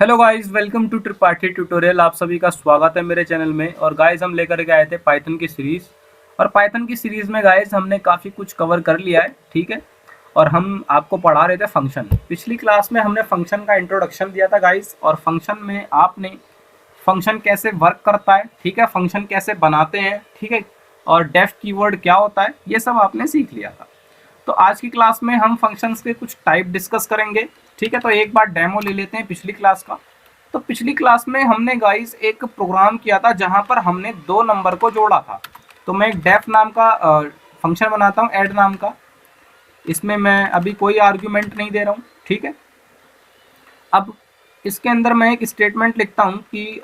Hello guys, welcome to Tripathi tutorial. आप सभी का स्वागत है मेरे चैनल में। और गाइस हम लेकर के आए थे पाइथन की सीरीज़। और पाइथन की सीरीज़ में गाइस हमने काफ़ी कुछ कवर कर लिया है, ठीक है। और हम आपको पढ़ा रहे थे फंक्शन। पिछली क्लास में हमने फंक्शन का इंट्रोडक्शन दिया था गाइस, और फंक्शन में आपने फंक्शन कैसे वर्क करता है, ठीक है, फंक्शन कैसे बनाते हैं, ठीक है, और डेफ कीवर्ड क्या होता है, ये सब आपने सीख लिया था। तो आज की क्लास में हम फंक्शंस के कुछ टाइप डिस्कस करेंगे, ठीक है। तो एक बार डेमो ले लेते हैं पिछली क्लास का। तो पिछली क्लास में हमने गाइस एक प्रोग्राम किया था जहां पर हमने दो नंबर को जोड़ा था। तो मैं एक डेफ नाम का फंक्शन बनाता हूं, ऐड नाम का। इसमें मैं अभी कोई आर्ग्यूमेंट नहीं दे रहा हूं, ठीक है। अब इसके अंदर मैं एक स्टेटमेंट लिखता हूं कि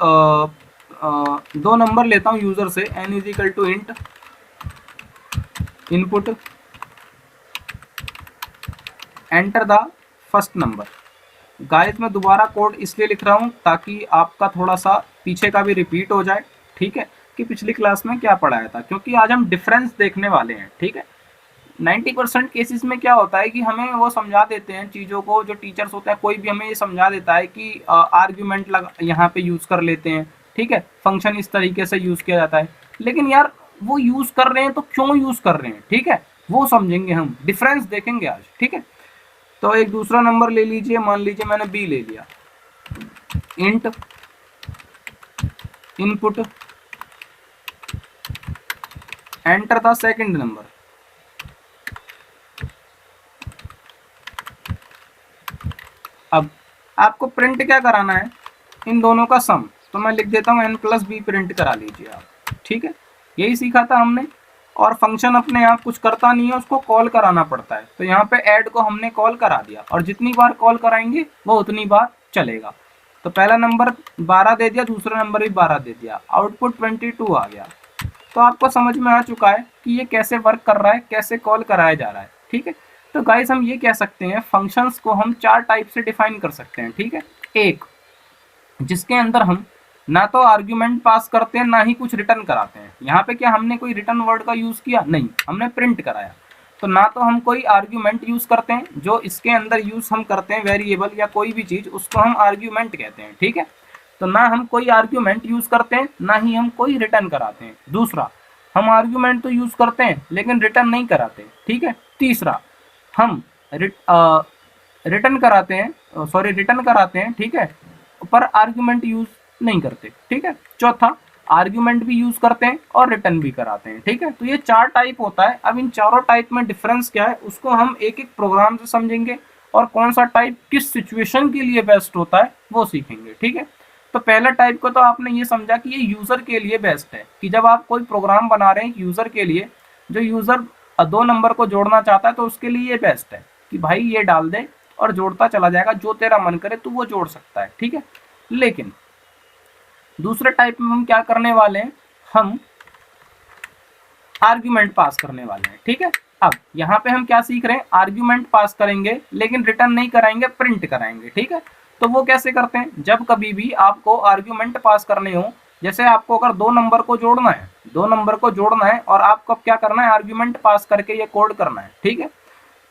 दो नंबर लेता हूं यूजर से, n is equal to int input enter the first number. Guys मैं दोबारा कोड इसलिए लिख रहा हूँ ताकि आपका थोड़ा सा पीछे का भी रिपीट हो जाए, ठीक है, कि पिछली क्लास में क्या पढ़ाया था। क्योंकि आज हम डिफरेंस देखने वाले हैं, ठीक है। 90% केसेस में क्या होता है कि हमें वो समझा देते हैं चीज़ों को, जो टीचर्स होता है कोई भी हमें ये समझा देता है कि आर्ग्यूमेंट लगा यहाँ पे यूज़ कर लेते हैं, ठीक है, फंक्शन इस तरीके से यूज़ किया जाता है। लेकिन यार वो यूज़ कर रहे हैं तो क्यों यूज़ कर रहे हैं, ठीक है, वो समझेंगे हम, डिफरेंस देखेंगे आज, ठीक है। तो एक दूसरा नंबर ले लीजिए, मान लीजिए मैंने बी ले लिया, int input enter the second number. अब आपको प्रिंट क्या कराना है, इन दोनों का सम। तो मैं लिख देता हूँ n प्लस बी प्रिंट करा लीजिए आप, ठीक है। यही सीखा था हमने। और फंक्शन अपने आप कुछ करता नहीं है, उसको कॉल कराना पड़ता है। तो यहाँ पे ऐड को हमने कॉल करा दिया, और जितनी बार कॉल कराएंगे वो उतनी बार चलेगा। तो पहला नंबर 12 दे दिया, दूसरा नंबर भी 12 दे दिया, आउटपुट 22 आ गया। तो आपको समझ में आ चुका है कि ये कैसे वर्क कर रहा है, कैसे कॉल कराया जा रहा है, ठीक है। तो गाइस हम ये कह सकते हैं फंक्शंस को हम चार टाइप से डिफाइन कर सकते हैं, ठीक है। एक, जिसके अंदर हम ना तो आर्ग्यूमेंट पास करते हैं ना ही कुछ रिटर्न कराते हैं। यहाँ पे क्या हमने कोई रिटर्न वर्ड का यूज किया? नहीं, हमने प्रिंट कराया। तो ना तो हम कोई आर्ग्यूमेंट यूज करते हैं, जो इसके अंदर यूज हम करते हैं वेरिएबल या कोई भी चीज, उसको हम आर्ग्यूमेंट कहते हैं, ठीक है। तो ना हम कोई आर्ग्यूमेंट यूज करते हैं, ना ही हम कोई रिटर्न कराते हैं। दूसरा, हम आर्ग्यूमेंट तो यूज करते हैं लेकिन रिटर्न नहीं कराते, ठीक है। तीसरा, हम रिटर्न कराते हैं, सॉरी रिटर्न कराते हैं, ठीक है, पर आर्ग्यूमेंट यूज नहीं करते, ठीक है। चौथा, आर्ग्यूमेंट भी यूज करते हैं और रिटर्न भी कराते हैं, ठीक है। तो ये चार टाइप होता है। अब इन चारों टाइप में डिफरेंस क्या है उसको हम एक एक प्रोग्राम से समझेंगे, और कौन सा टाइप किस सिचुएशन के लिए बेस्ट होता है वो सीखेंगे, ठीक है। तो पहला टाइप को तो आपने ये समझा कि ये यूजर के लिए बेस्ट है, कि जब आप कोई प्रोग्राम बना रहे हैं यूजर के लिए, जो यूजर दो नंबर को जोड़ना चाहता है तो उसके लिए ये बेस्ट है कि भाई ये डाल दे और जोड़ता चला जाएगा, जो तेरा मन करे तो वो जोड़ सकता है, ठीक है। लेकिन दूसरे टाइप में हम क्या करने वाले हैं, हम आर्ग्यूमेंट पास करने वाले हैं, ठीक है। अब यहाँ पे हम क्या सीख रहे हैं, आर्ग्यूमेंट पास करेंगे लेकिन रिटर्न नहीं कराएंगे, प्रिंट कराएंगे, ठीक है। तो वो कैसे करते हैं, जब कभी भी आपको आर्ग्यूमेंट पास करने हो, जैसे आपको अगर दो नंबर को जोड़ना है, दो नंबर को जोड़ना है और आपको क्या करना है, आर्ग्यूमेंट पास करके ये कोड करना है, ठीक है।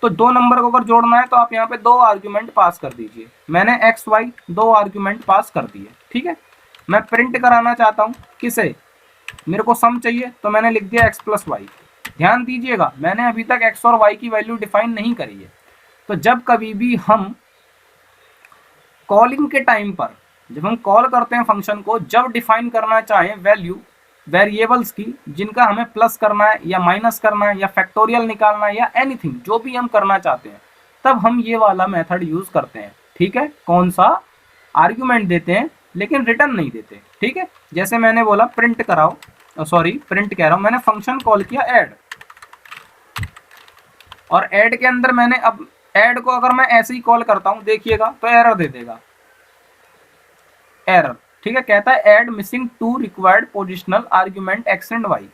तो दो नंबर को अगर जोड़ना है तो आप यहाँ पे दो आर्ग्यूमेंट पास कर दीजिए। मैंने एक्स वाई दो आर्ग्यूमेंट पास कर दिए, ठीक है। मैं प्रिंट कराना चाहता हूँ किसे, मेरे को सम चाहिए, तो मैंने लिख दिया एक्स प्लस वाई। ध्यान दीजिएगा मैंने अभी तक एक्स और वाई की वैल्यू डिफाइन नहीं करी है। तो जब कभी भी हम कॉलिंग के टाइम पर, जब हम कॉल करते हैं फंक्शन को, जब डिफाइन करना चाहें वैल्यू वेरिएबल्स की, जिनका हमें प्लस करना है या माइनस करना है या फैक्टोरियल निकालना है या एनीथिंग जो भी हम करना चाहते हैं, तब हम ये वाला मेथड यूज करते हैं, ठीक है। कौन सा, आर्ग्यूमेंट देते हैं लेकिन रिटर्न नहीं देते, ठीक है। जैसे मैंने बोला प्रिंट कराओ, सॉरी प्रिंट कह रहा हूं, मैंने फंक्शन कॉल किया ऐड, और ऐड के अंदर मैंने, अब ऐड को अगर मैं ऐसे ही कॉल करता हूं देखिएगा तो एरर दे देगा, एरर, ठीक है। कहता है add missing two required positional argument X and Y.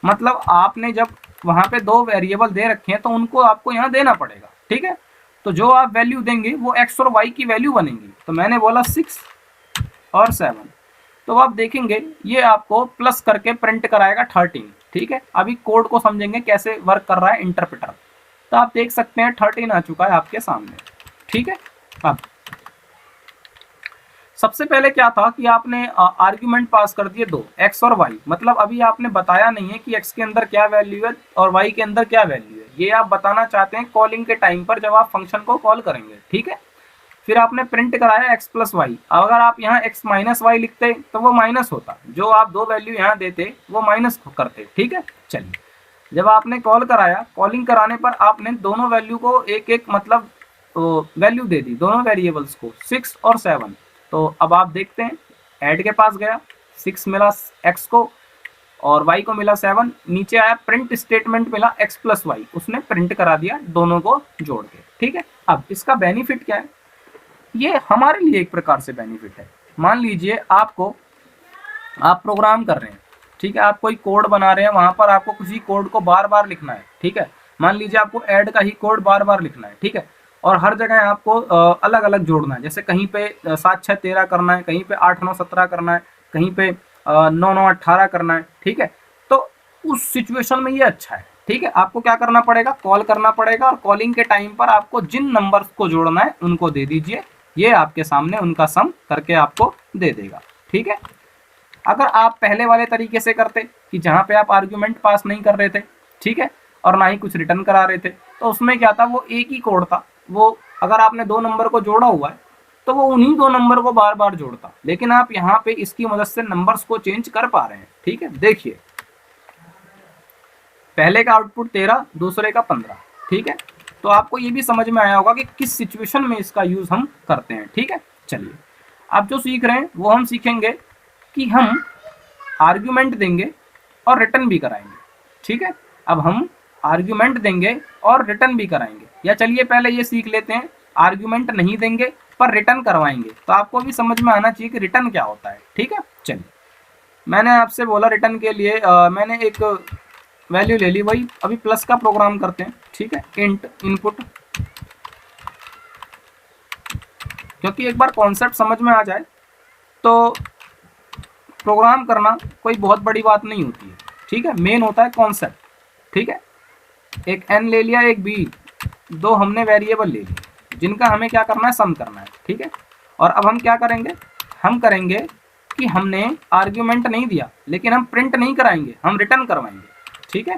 मतलब आपने जब वहां पे दो वेरिएबल दे रखे हैं तो उनको आपको यहाँ देना पड़ेगा, ठीक है। तो जो आप वैल्यू देंगे वो एक्स और वाई की वैल्यू बनेंगी। तो मैंने बोला 6 और 7, तो आप देखेंगे ये आपको प्लस करके प्रिंट कराएगा 13, ठीक है। अभी कोड को समझेंगे कैसे वर्क कर रहा है इंटरप्रेटर। तो आप देख सकते हैं 13 आ चुका है आपके सामने, ठीक है। अब सबसे पहले क्या था कि आपने आर्ग्यूमेंट पास कर दिए दो, एक्स और वाई, मतलब अभी आपने बताया नहीं है कि एक्स के अंदर क्या वैल्यू है और वाई के अंदर क्या वैल्यू है, ये आप बताना चाहते हैं कॉलिंग के टाइम पर जब आप फंक्शन को कॉल करेंगे, ठीक है। फिर आपने प्रिंट कराया एक्स प्लस वाई, अगर आप यहाँ एक्स माइनस वाई लिखते तो वो माइनस होता, जो आप दो वैल्यू यहाँ देते वो माइनस करते, ठीक है। चलिए, जब आपने कॉल कराया, कॉलिंग कराने पर आपने दोनों वैल्यू को एक एक मतलब वैल्यू दे दी, दोनों वेरिएबल्स को 6 और 7। तो अब आप देखते हैं, ऐड के पास गया, 6 मिला एक्स को और वाई को मिला 7, नीचे आया प्रिंट स्टेटमेंट मिला एक्स प्लस वाई, उसने प्रिंट करा दिया दोनों को जोड़ के, ठीक है। अब इसका बेनिफिट क्या है, ये हमारे लिए एक प्रकार से बेनिफिट है। मान लीजिए आप प्रोग्राम कर रहे हैं, ठीक है, आप कोई कोड बना रहे हैं, वहां पर आपको किसी कोड को बार बार लिखना है, ठीक है। मान लीजिए आपको ऐड का ही कोड बार बार लिखना है, ठीक है, और हर जगह आपको अलग अलग जोड़ना है, जैसे कहीं पे 7 6 13 करना है, कहीं पे 8 9 17 करना है, कहीं पे 9 9 18 करना है, ठीक है। तो उस सिचुएशन में ये अच्छा है, ठीक है। आपको क्या करना पड़ेगा, कॉल करना पड़ेगा, और कॉलिंग के टाइम पर आपको जिन नंबर्स को जोड़ना है उनको दे दीजिए, ये आपके सामने उनका सम करके आपको दे देगा, ठीक है। अगर आप पहले वाले तरीके से करते कि जहाँ पे आप आर्ग्यूमेंट पास नहीं कर रहे थे, ठीक है, और ना ही कुछ रिटर्न करा रहे थे, तो उसमें क्या था, वो एक ही कोड था, वो अगर आपने दो नंबर को जोड़ा हुआ है तो वो उन्हीं दो नंबर को बार बार जोड़ता, लेकिन आप यहाँ पे इसकी मदद से नंबर्स को चेंज कर पा रहे हैं, ठीक है। देखिए, पहले का आउटपुट 13, दूसरे का 15, ठीक है। तो आपको ये भी समझ में आया होगा कि किस सिचुएशन में इसका यूज हम करते हैं, ठीक है। चलिए, अब जो सीख रहे हैं वो हम सीखेंगे कि हम आर्ग्यूमेंट देंगे और रिटर्न भी कराएंगे, ठीक है। अब हम आर्ग्यूमेंट देंगे और रिटर्न भी कराएंगे, या चलिए पहले ये सीख लेते हैं, आर्ग्यूमेंट नहीं देंगे पर रिटर्न करवाएंगे, तो आपको भी समझ में आना चाहिए कि रिटर्न क्या होता है, ठीक है। चलिए, मैंने आपसे बोला रिटर्न के लिए मैंने एक वैल्यू ले ली, वही अभी प्लस का प्रोग्राम करते हैं, ठीक है, इंट इनपुट, क्योंकि एक बार कॉन्सेप्ट समझ में आ जाए तो प्रोग्राम करना कोई बहुत बड़ी बात नहीं होती है, ठीक है। मेन होता है कॉन्सेप्ट, ठीक है। एक n ले लिया, एक b, दो हमने वेरिएबल ले लिए जिनका हमें क्या करना है, सम करना है, ठीक है। और अब हम क्या करेंगे, हम करेंगे कि हमने आर्ग्यूमेंट नहीं दिया, लेकिन हम प्रिंट नहीं कराएंगे, हम रिटर्न करवाएंगे, ठीक है।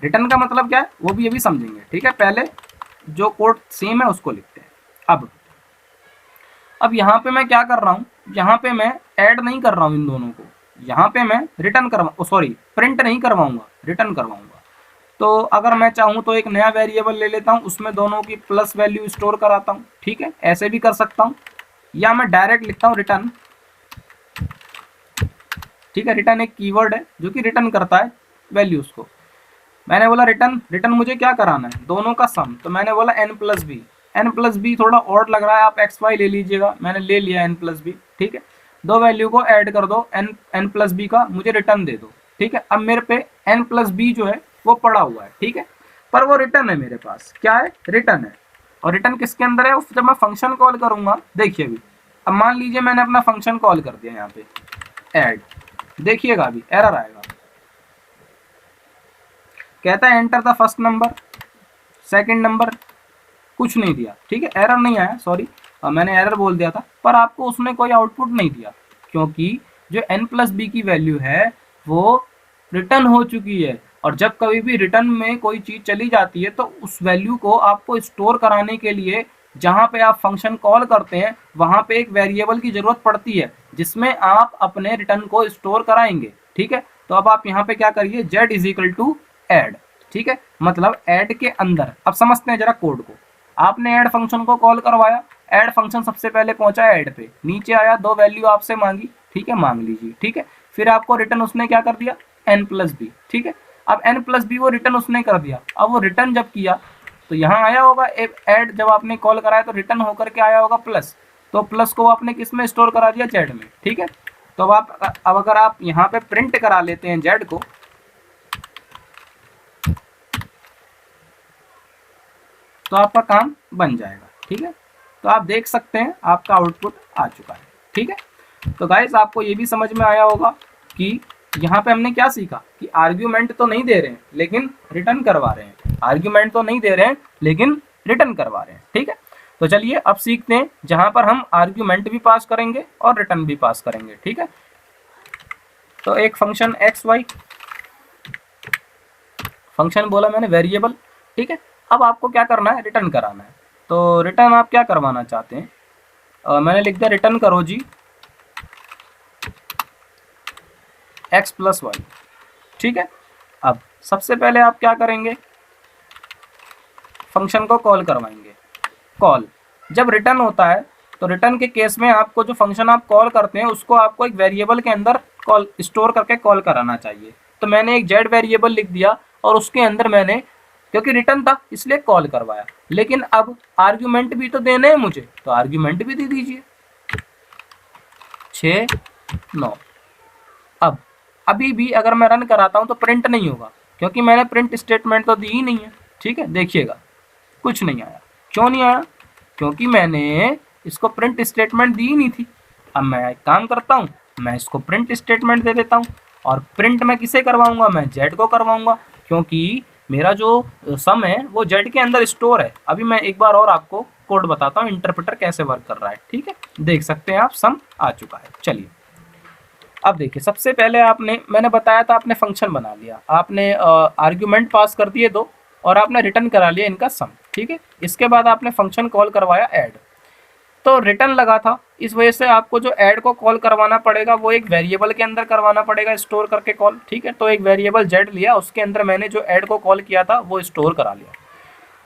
रिटर्न का मतलब क्या है वो भी अभी समझेंगे, ठीक है। पहले जो कोड सेम है उसको लिखते हैं। अब यहाँ पे मैं क्या कर रहा हूँ, यहाँ पे मैं ऐड नहीं कर रहा हूँ इन दोनों को, यहाँ पे मैं रिटर्न प्रिंट नहीं करवाऊंगा, रिटर्न करवाऊंगा। तो अगर मैं चाहूँ तो एक नया वेरिएबल ले लेता हूँ, उसमें दोनों की प्लस वैल्यू स्टोर कराता हूँ, ठीक है, ऐसे भी कर सकता हूँ, या मैं डायरेक्ट लिखता हूँ रिटर्न, ठीक है। रिटर्न एक कीवर्ड है जो कि रिटर्न करता है वैल्यूज को। मैंने बोला रिटर्न मुझे क्या कराना है, दोनों का सम, तो मैंने बोला n plus B. n plus B थोड़ा और लग रहा है, आप एक्स वाई ले लीजिएगा, मैंने ले लिया n प्लस बी, ठीक है। दो वैल्यू को ऐड कर दो, n प्लस बी का मुझे रिटर्न दे दो, ठीक है। अब मेरे पे n प्लस बी जो है वो पड़ा हुआ है, ठीक है, पर वो रिटर्न है मेरे पास, क्या है, रिटर्न है। और रिटर्न किसके अंदर है, जब मैं फंक्शन कॉल करूंगा, देखिए अभी, अब मान लीजिए मैंने अपना फंक्शन कॉल कर दिया यहाँ पे ऐड, देखिएगा अभी एरर आएगा, कहता है enter the first number, second number, कुछ नहीं दिया, ठीक है, एरर नहीं आया, सॉरी मैंने एरर बोल दिया था, पर आपको उसने कोई आउटपुट नहीं दिया, क्योंकि जो n प्लस बी की वैल्यू है वो रिटर्न हो चुकी है। और जब कभी भी रिटर्न में कोई चीज़ चली जाती है तो उस वैल्यू को आपको स्टोर कराने के लिए जहाँ पे आप फंक्शन कॉल करते हैं वहाँ पे एक वेरिएबल की ज़रूरत पड़ती है जिसमें आप अपने रिटर्न को स्टोर कराएंगे, ठीक है। तो अब आप यहाँ पे क्या करिए, z is equal to add, ठीक है, मतलब ऐड के अंदर, अब समझते हैं जरा कोड को। आपने ऐड फंक्शन को कॉल करवाया, ऐड फंक्शन सबसे पहले पहुंचा ऐड पे, नीचे आया, दो वैल्यू आपसे मांगी, ठीक है, मांग लीजिए, ठीक है। फिर आपको रिटर्न उसने क्या कर दिया, n प्लस बी, ठीक है। अब n प्लस बी वो रिटर्न उसने कर दिया, अब वो रिटर्न जब किया तो यहाँ आया होगा ऐड, जब आपने कॉल कराया तो रिटर्न होकर के आया होगा प्लस, तो प्लस को आपने किस में स्टोर करा दिया, जेड में, ठीक है। तो अब अगर आप यहाँ पे प्रिंट करा लेते हैं जेड को, तो आपका काम बन जाएगा, ठीक है। तो आप देख सकते हैं आपका आउटपुट आ चुका है, ठीक है। तो गाइस आपको ये भी समझ में आया होगा कि यहाँ पे हमने क्या सीखा कि आर्ग्यूमेंट तो नहीं दे रहे हैं लेकिन रिटर्न करवा रहे हैं, आर्ग्यूमेंट तो नहीं दे रहे हैं लेकिन रिटर्न करवा रहे हैं, ठीक है। तो चलिए अब सीखते हैं जहां पर हम आर्ग्यूमेंट भी पास करेंगे और रिटर्न भी पास करेंगे, ठीक है। तो एक फंक्शन एक्स वाई, फंक्शन बोला मैंने वेरिएबल, ठीक है। अब आपको क्या करना है, रिटर्न कराना है। तो रिटर्न आप क्या करवाना चाहते हैं, मैंने लिख दिया रिटर्न करो जी एक्स प्लस वाई, ठीक है। अब सबसे पहले आप क्या करेंगे, फंक्शन को कॉल करवाएंगे। कॉल जब रिटर्न होता है तो रिटर्न के केस में आपको जो फंक्शन आप कॉल करते हैं उसको आपको एक वेरिएबल के अंदर कॉल स्टोर करके कॉल कराना चाहिए। तो मैंने एक जेड वेरिएबल लिख दिया और उसके अंदर मैंने, क्योंकि रिटर्न था इसलिए कॉल करवाया, लेकिन अब आर्ग्यूमेंट भी तो देने हैं मुझे, तो आर्ग्यूमेंट भी दे दीजिए 6 9। अब अभी भी अगर मैं रन कराता हूं तो प्रिंट नहीं होगा, क्योंकि मैंने प्रिंट स्टेटमेंट तो दी ही नहीं है, ठीक है। देखिएगा कुछ नहीं आया, क्यों नहीं आया, क्योंकि मैंने इसको प्रिंट स्टेटमेंट दी ही नहीं थी। अब मैं एक काम करता हूँ, मैं इसको प्रिंट स्टेटमेंट दे देता हूँ, और प्रिंट मैं किसे करवाऊंगा, मैं जेड को करवाऊंगा, क्योंकि मेरा जो सम है वो जेड के अंदर स्टोर है। अभी मैं एक बार और आपको कोड बताता हूँ इंटरप्रेटर कैसे वर्क कर रहा है, ठीक है। देख सकते हैं आप सम आ चुका है। चलिए अब देखिए, सबसे पहले मैंने बताया था आपने फंक्शन बना लिया, आपने आर्ग्यूमेंट पास कर दिए 2 और आपने रिटर्न करा लिया इनका सम, ठीक है। इसके बाद आपने फंक्शन कॉल करवाया ऐड, तो रिटर्न लगा था, इस वजह से आपको जो ऐड को कॉल करवाना पड़ेगा वो एक वेरिएबल के अंदर करवाना पड़ेगा स्टोर करके कॉल, ठीक है। तो एक वेरिएबल जेड लिया, उसके अंदर मैंने जो ऐड को कॉल किया था वो स्टोर करा लिया,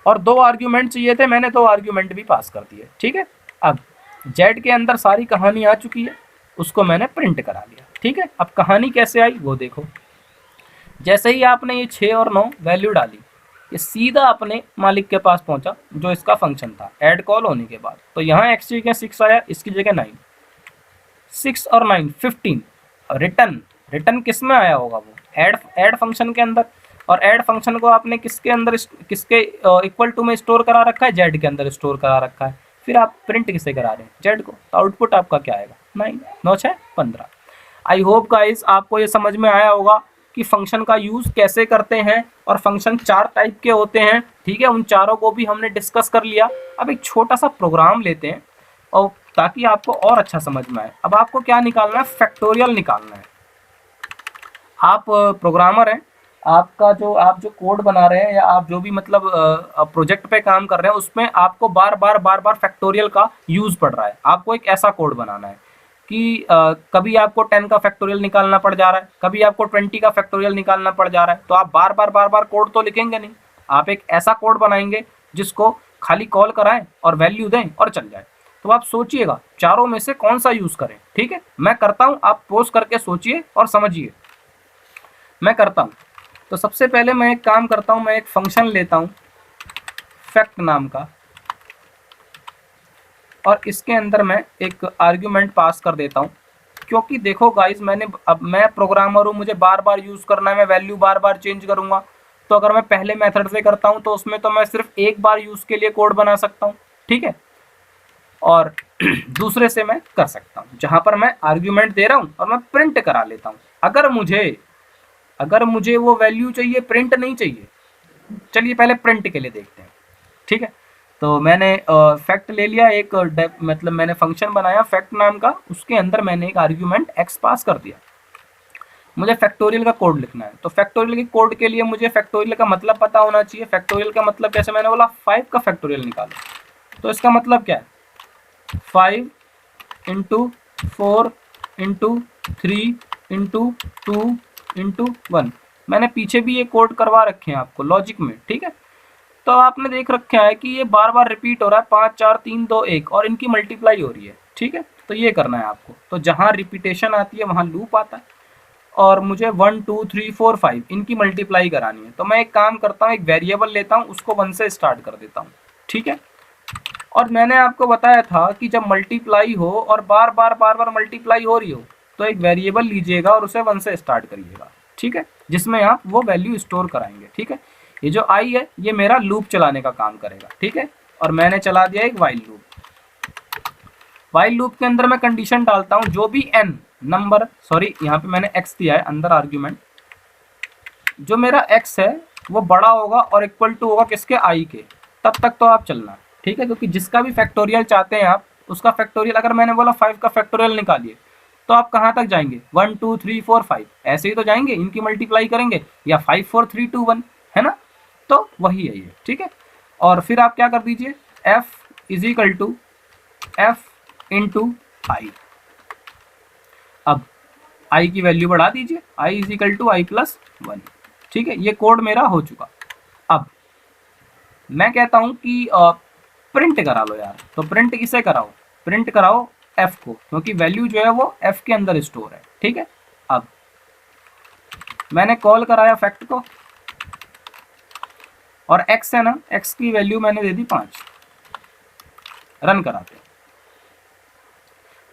और 2 आर्ग्यूमेंट चाहिए थे, मैंने 2 आर्ग्यूमेंट भी पास कर दिए, ठीक है। अब जेड के अंदर सारी कहानी आ चुकी है, उसको मैंने प्रिंट करा लिया, ठीक है। अब कहानी कैसे आई वो देखो, जैसे ही आपने ये 6 और 9 वैल्यू डाली, ये सीधा अपने मालिक के पास पहुंचा जो इसका फंक्शन था ऐड कॉल होने के बाद। तो यहाँ एक्स की जगह 6 आया, इसकी जगह 9, 6 और 9 15। रिटर्न रिटर्न किस में आया होगा, वो ऐड फंक्शन के अंदर, और ऐड फंक्शन को आपने किसके अंदर, किसके इक्वल टू में स्टोर करा रखा है, जेड के अंदर स्टोर करा रखा है। फिर आप प्रिंट किसे करा रहे हैं, जेड को, तो आउटपुट आपका क्या आएगा 9 9 6 15। आई होप गाइस आपको ये समझ में आया होगा कि फंक्शन का यूज़ कैसे करते हैं, और फंक्शन 4 टाइप के होते हैं, ठीक है। उन चारों को भी हमने डिस्कस कर लिया। अब एक छोटा सा प्रोग्राम लेते हैं, और ताकि आपको और अच्छा समझ में आए। अब आपको क्या निकालना है, फैक्टोरियल निकालना है। आप प्रोग्रामर हैं, आप जो कोड बना रहे हैं या आप जो भी मतलब प्रोजेक्ट पे काम कर रहे हैं, उसमें आपको बार बार फैक्टोरियल का यूज़ पड़ रहा है। आपको एक ऐसा कोड बनाना है कि कभी आपको 10 का फैक्टोरियल निकालना पड़ जा रहा है, कभी आपको 20 का फैक्टोरियल निकालना पड़ जा रहा है, तो आप बार बार कोड तो लिखेंगे नहीं। आप एक ऐसा कोड बनाएंगे जिसको खाली कॉल कराएं और वैल्यू दें और चल जाए। तो आप सोचिएगा चारों में से कौन सा यूज़ करें, ठीक है। मैं करता हूँ, आप पोज करके सोचिए और समझिए। मैं करता हूँ, तो सबसे पहले मैं एक काम करता हूँ, मैं एक फंक्शन लेता हूँ फैक्ट नाम का, और इसके अंदर मैं एक आर्ग्यूमेंट पास कर देता हूँ। क्योंकि देखो गाइस, मैं प्रोग्रामर हूँ, मुझे बार बार यूज़ करना है, मैं वैल्यू बार बार चेंज करूँगा। तो अगर मैं पहले मेथड से करता हूँ तो उसमें तो मैं सिर्फ एक बार यूज़ के लिए कोड बना सकता हूँ, ठीक है। और दूसरे से मैं कर सकता हूँ जहाँ पर मैं आर्ग्यूमेंट दे रहा हूँ और मैं प्रिंट करा लेता हूँ। अगर मुझे वो वैल्यू चाहिए, प्रिंट नहीं चाहिए। चलिए पहले प्रिंट के लिए देखते हैं, ठीक है। तो मैंने फैक्ट ले लिया, एक मतलब मैंने फंक्शन बनाया फैक्ट नाम का, उसके अंदर मैंने एक आर्ग्यूमेंट एक्स पास कर दिया। मुझे फैक्टोरियल का कोड लिखना है, तो फैक्टोरियल के कोड के लिए मुझे फैक्टोरियल का मतलब पता होना चाहिए। फैक्टोरियल का मतलब कैसे, मैंने बोला 5 का फैक्टोरियल निकालो, तो इसका मतलब क्या है, 5 × 4 × 3 × 2 × 1। मैंने पीछे भी ये कोड करवा रखे हैं आपको लॉजिक में, ठीक है। तो आपने देख रखा है कि ये बार बार रिपीट हो रहा है, 5 4 3 2 1, और इनकी मल्टीप्लाई हो रही है, ठीक है। तो ये करना है आपको, तो जहाँ रिपीटेशन आती है वहाँ लूप आता है, और मुझे 1 2 3 4 5 इनकी मल्टीप्लाई करानी है। तो मैं एक काम करता हूँ, एक वेरिएबल लेता हूँ, उसको 1 से स्टार्ट कर देता हूँ, ठीक है। और मैंने आपको बताया था कि जब मल्टीप्लाई हो और बार बार मल्टीप्लाई हो रही हो, तो एक वेरिएबल लीजिएगा और उसे 1 से स्टार्ट करिएगा, ठीक है, जिसमें आप वो वैल्यू स्टोर कराएंगे, ठीक है। ये जो आई है ये मेरा लूप चलाने का काम करेगा, ठीक है। और मैंने चला दिया एक वाइल लूप। वाइल लूप के अंदर मैं कंडीशन डालता हूँ, जो भी n नंबर, सॉरी यहाँ पे मैंने x दिया है अंदर आर्ग्यूमेंट, जो मेरा x है वो बड़ा होगा और इक्वल टू होगा किसके, i के, तब तक तो आप चलना, ठीक है, क्योंकि जिसका भी फैक्टोरियल चाहते हैं आप, उसका फैक्टोरियल, अगर मैंने बोला 5 का फैक्टोरियल निकालिए, तो आप कहाँ तक जाएंगे, 1 2 3 4 5 ऐसे ही तो जाएंगे, इनकी मल्टीप्लाई करेंगे, या 5 4 3 2 1, है ना, तो वही है ये, ठीक है। और फिर आप क्या कर दीजिए, f is equal to f into i. अब i की वैल्यू बढ़ा दीजिए, i is equal to i plus 1, ठीक है, ये कोड मेरा हो चुका। अब मैं कहता हूं कि प्रिंट करा लो यार, तो प्रिंट किसे कराओ, प्रिंट कराओ f को, क्योंकि वैल्यू जो है वो f के अंदर स्टोर है, ठीक है। अब मैंने कॉल कराया फैक्ट को, और x है ना, x की वैल्यू मैंने दे दी 5, रन कराते हैं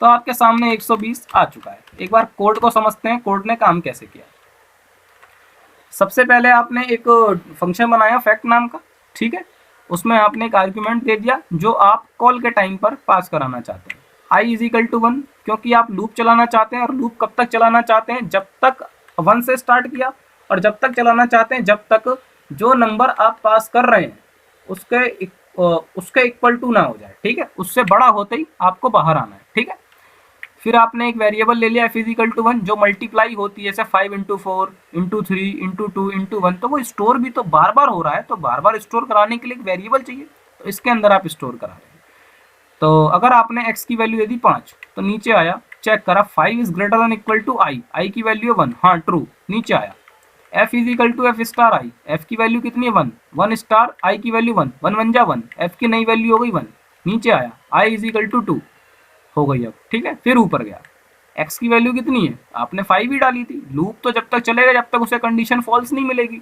तो आपके सामने 120 आ चुका है। एक बार कोड को समझते हैं, कोड ने काम कैसे किया। सबसे पहले आपने एक फंक्शन बनाया फैक्ट नाम का, ठीक है, उसमें आपने एक आर्ग्यूमेंट दे दिया जो आप कॉल के टाइम पर पास कराना चाहते हैं, i इज इक्वल टू 1, क्योंकि आप लूप चलाना चाहते हैं, और लूप कब तक चलाना चाहते हैं, जब तक 1 से स्टार्ट किया, और जब तक चलाना चाहते हैं जब तक जो नंबर आप पास कर रहे हैं उसके इक्वल टू ना हो जाए, ठीक है, उससे बड़ा होते ही आपको बाहर आना है, ठीक है। फिर आपने एक वेरिएबल ले लिया f इज इक्वल टू 1 जो मल्टीप्लाई होती है, जैसे 5 इंटू 4 इंटू 3 इंटू 2 इंटू 1, तो वो स्टोर भी तो बार बार हो रहा है, तो बार बार स्टोर कराने के लिए एक वेरिएबल चाहिए, तो इसके अंदर आप स्टोर करा रहे हैं। तो अगर आपने x की वैल्यू दे दी 5, तो नीचे आया, चेक करा 5 is greater than equal to i की वैल्यू 1, हाँ ट्रू, नीचे आया f is equal to f star i, f की वैल्यू कितनी है 1, 1 स्टार i की वैल्यू 1, 1 1 जा 1, f की नई वैल्यू हो गई 1, नीचे आया i इज इक्वल टू 2 हो गई अब, ठीक है। फिर ऊपर गया, x की वैल्यू कितनी है, आपने 5 ही डाली थी, लूप तो जब तक चलेगा जब तक उसे कंडीशन फॉल्स नहीं मिलेगी।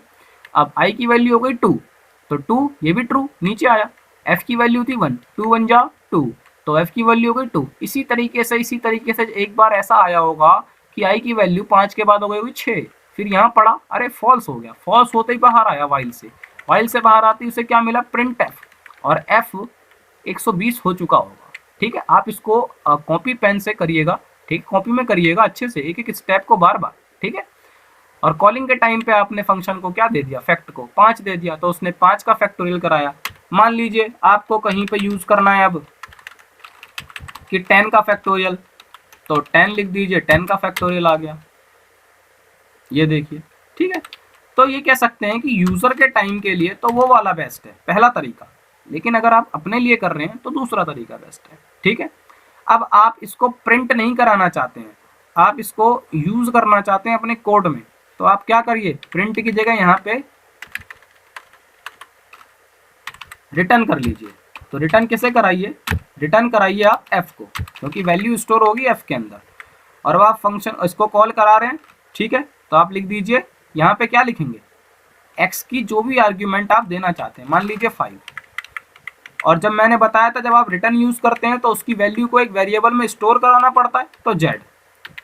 अब i की वैल्यू हो गई 2, तो 2 ये भी ट्रू, नीचे आया, f की वैल्यू थी 1, 2 1 जा 2, तो f की वैल्यू हो गई 2। इसी तरीके से एक बार ऐसा आया होगा कि i की वैल्यू 5 के बाद हो गई 6, फिर यहाँ पढ़ा, अरे फॉल्स हो गया, फॉल्स होते ही बाहर आया वाइल से बाहर आते ही उसे क्या मिला, प्रिंट f, और f 120 हो चुका होगा, ठीक है। आप इसको कॉपी पेन से करिएगा, ठीक, कॉपी में करिएगा अच्छे से, एक एक स्टेप को बार बार, ठीक है। और कॉलिंग के टाइम पे आपने फंक्शन को क्या दे दिया, फैक्ट को 5 दे दिया, तो उसने 5 का फैक्टोरियल कराया। मान लीजिए आपको कहीं पे यूज करना है अब कि 10 का फैक्टोरियल, तो 10 लिख दीजिए, 10 का फैक्टोरियल आ गया, ये देखिए, ठीक है। तो ये कह सकते हैं कि यूजर के टाइम के लिए तो वो वाला बेस्ट है, पहला तरीका, लेकिन अगर आप अपने लिए कर रहे हैं तो दूसरा तरीका बेस्ट है, ठीक है। अब आप इसको प्रिंट नहीं कराना चाहते हैं, आप इसको यूज करना चाहते हैं अपने कोड में, तो आप क्या करिए, प्रिंट की जगह यहाँ पे रिटर्न कर लीजिए। तो रिटर्न किसे कराइए, रिटर्न कराइए आप f को, क्योंकि वैल्यू स्टोर होगी f के अंदर, और आप फंक्शन इसको कॉल करा रहे हैं, ठीक है। तो आप लिख दीजिए, यहाँ पे क्या लिखेंगे, x की जो भी आर्ग्यूमेंट आप देना चाहते हैं, मान लीजिए 5, और जब मैंने बताया था जब आप रिटर्न यूज करते हैं तो उसकी वैल्यू को एक वेरिएबल में स्टोर कराना पड़ता है, तो z।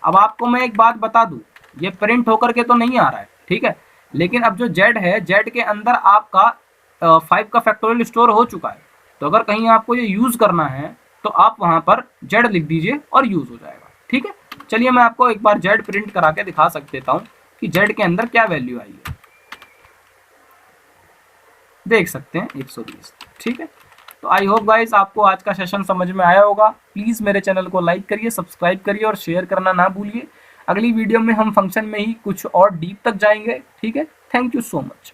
अब आपको मैं एक बात बता दूं, ये प्रिंट होकर के तो नहीं आ रहा है, ठीक है, लेकिन अब जो z है, z के अंदर आपका 5 का फैक्टोरियल स्टोर हो चुका है, तो अगर कहीं आपको ये यूज करना है तो आप वहां पर z लिख दीजिए और यूज हो जाएगा, ठीक है। चलिए मैं आपको एक बार z प्रिंट करा के दिखा सकता हूँ कि z के अंदर क्या वैल्यू आई है, देख सकते हैं 120, ठीक है। तो आई होप गाइस आपको आज का सेशन समझ में आया होगा। प्लीज़ मेरे चैनल को लाइक करिए, सब्सक्राइब करिए और शेयर करना ना भूलिए। अगली वीडियो में हम फंक्शन में ही कुछ और डीप तक जाएंगे, ठीक है। Thank you so much.